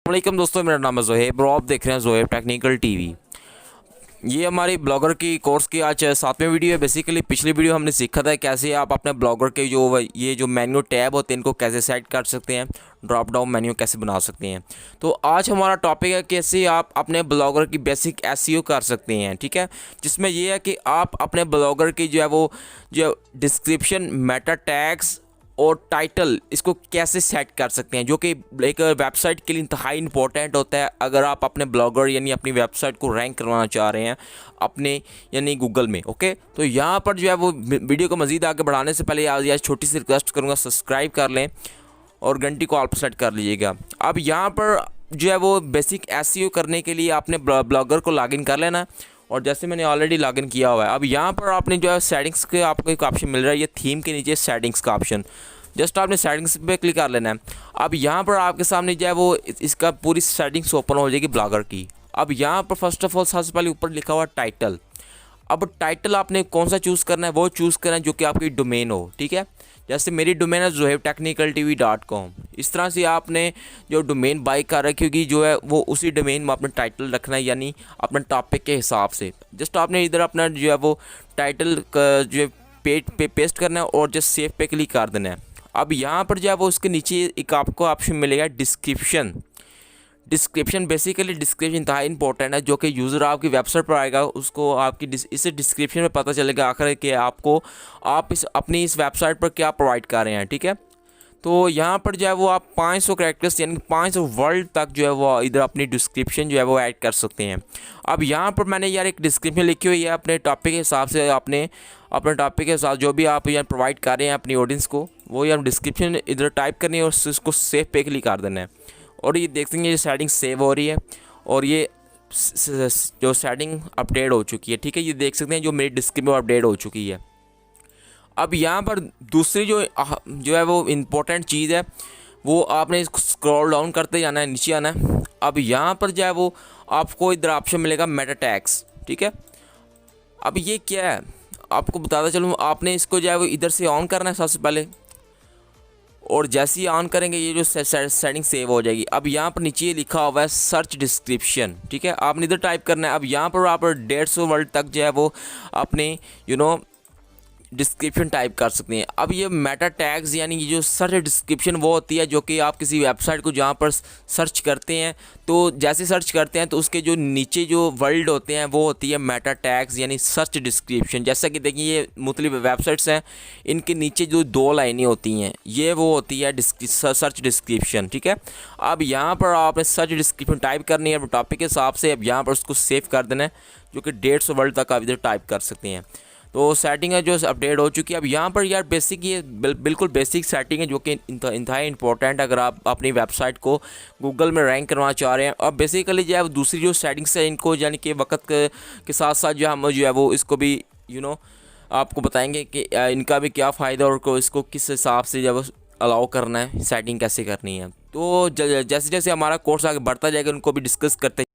वालेकुम दोस्तों, मेरा नाम है ज़ोहेब और आप देख रहे हैं ज़ोहेब टेक्निकल टीवी। ये हमारी ब्लॉगर की कोर्स की आज 7वें वीडियो है। बेसिकली पिछली वीडियो हमने सीखा था कैसे आप अपने ब्लॉगर के जो मेन्यू टैब होते हैं इनको कैसे सेट कर सकते हैं, ड्रॉप डाउन मेन्यू कैसे बना सकते हैं। तो आज हमारा टॉपिक है कैसे आप अपने ब्लॉगर की बेसिक एसईओ कर सकते हैं। ठीक है, जिसमें ये है कि आप अपने ब्लॉगर की जो डिस्क्रिप्शन, मेटा टैग्स और टाइटल इसको कैसे सेट कर सकते हैं, जो कि एक वेबसाइट के लिए इंतहाई इंपॉर्टेंट होता है। अगर आप अपने ब्लॉगर यानी अपनी वेबसाइट को रैंक करवाना चाह रहे हैं अपने यानी गूगल में। ओके, तो यहाँ पर जो है वो वीडियो को मज़ीद आगे बढ़ाने से पहले आज छोटी सी रिक्वेस्ट करूँगा, सब्सक्राइब कर लें और घंटी को ऑल पर सेट कर लीजिएगा। अब यहाँ पर जो है वो बेसिक एसईओ करने के लिए आपने ब्लॉगर को लॉगिन कर लेना है, और जैसे मैंने ऑलरेडी लॉगिन किया हुआ है। अब यहाँ पर आपने जो है सेटिंग्स के आपको एक ऑप्शन मिल रहा है, ये थीम के नीचे सेटिंग्स का ऑप्शन, जस्ट आपने सेटिंग्स पे क्लिक कर लेना है। अब यहाँ पर आपके सामने जो है वो इसका पूरी सेटिंग्स ओपन हो जाएगी ब्लॉगर की। अब यहाँ पर फर्स्ट ऑफ ऑल सबसे पहले ऊपर लिखा हुआ टाइटल। अब टाइटल आपने कौन सा चूज़ करना है, वो चूज़ करना है जो कि आपकी डोमेन हो। ठीक है, जैसे मेरी डोमेन है zohebtechnicaltv.com। इस तरह से आपने जो डोमेन बाई कर रखी होगी जो है वो उसी डोमेन में अपना टाइटल रखना है, यानी अपने टॉपिक के हिसाब से। जस्ट आपने इधर अपना जो है वो टाइटल जो है पेज पे पेस्ट करना है और जस्ट सेव पे क्लिक कर देना है। अब यहाँ पर जो है वो उसके नीचे एक आपको ऑप्शन मिलेगा डिस्क्रिप्शन। बेसिकली डिस्क्रिप्शन इंतहाई इंपॉर्टेंट है, जो कि यूज़र आपकी वेबसाइट पर आएगा उसको आपकी इस डिस्क्रिप्शन में पता चलेगा आखिर कि आप अपनी इस वेबसाइट पर क्या प्रोवाइड कर रहे हैं। ठीक है, तो यहाँ पर जो है वो आप 500 कैरेक्टर्स यानी 500 वर्ड तक जो है वो इधर अपनी डिस्क्रिप्शन जो है वो ऐड कर सकते हैं। अब यहाँ पर मैंने यार एक डिस्क्रिप्शन लिखी हुई है अपने टॉपिक के हिसाब से, अपने टॉपिक के साथ जो भी आप यार प्रोवाइड कर रहे हैं अपनी ऑडियंस को, वो यार डिस्क्रिप्शन इधर टाइप करनी है और उसको सेव पे क्लिक कर देना है। और ये देख सकते ये सेटिंग सेव हो रही है और ये जो सेटिंग अपडेट हो चुकी है। ठीक है, ये देख सकते हैं जो मेरी डिस्क्रिप्शन अपडेट हो चुकी है। अब यहाँ पर दूसरी जो है वो इम्पोर्टेंट चीज़ है, वो आपने स्क्रॉल डाउन करते जाना है, नीचे आना है। अब यहाँ पर जो है वो आपको इधर ऑप्शन मिलेगा मेटा टैग्स। ठीक है, अब ये क्या है आपको बताता चलूँ, आपने इसको जो है वो इधर से ऑन करना है सबसे पहले, और जैसे ही ऑन करेंगे ये जो सेटिंग सेव हो जाएगी। अब यहाँ पर नीचे लिखा हुआ है सर्च डिस्क्रिप्शन। ठीक है, आपने इधर टाइप करना है। अब यहाँ पर आप 150 वर्ड तक जो है वो अपने डिस्क्रिप्शन टाइप कर सकते हैं। अब ये मेटा टैग्स यानी ये जो सर्च डिस्क्रिप्शन वो होती है जो कि आप किसी वेबसाइट को जहाँ पर सर्च करते हैं, तो जैसे सर्च करते हैं तो उसके जो नीचे जो वर्ड होते हैं वो होती है मेटा टैग्स यानी सर्च डिस्क्रिप्शन। जैसा कि देखिए ये मुख्तलिफ वेबसाइट्स हैं, इनके नीचे जो 2 लाइनें होती हैं ये वो होती है सर्च डिस्क्रिप्शन। ठीक है, अब यहाँ पर आपने सर्च डिस्क्रिप्शन टाइप करनी है टॉपिक के हिसाब से। अब यहाँ पर उसको सेव कर देना है, जो कि 150 वर्ड तक आप इधर टाइप कर सकते हैं। तो सेटिंग है जो अपडेट हो चुकी है। अब यहाँ पर यार बेसिक ये बिल्कुल बेसिक सेटिंग है जो कि इंतहाई इंपॉर्टेंट है अगर आप अपनी वेबसाइट को गूगल में रैंक करवाना चाह रहे हैं। अब बेसिकली जो है दूसरी जो सेटिंग्स है इनको यानी कि वक्त के साथ साथ जो हम जो है वो इसको भी आपको बताएंगे कि इनका भी क्या फ़ायदा और इसको किस हिसाब से जब अलाउ करना है, सेटिंग कैसे करनी है। तो जैसे जैसे हमारा कोर्स आगे बढ़ता जाएगा उनको भी डिस्कस करते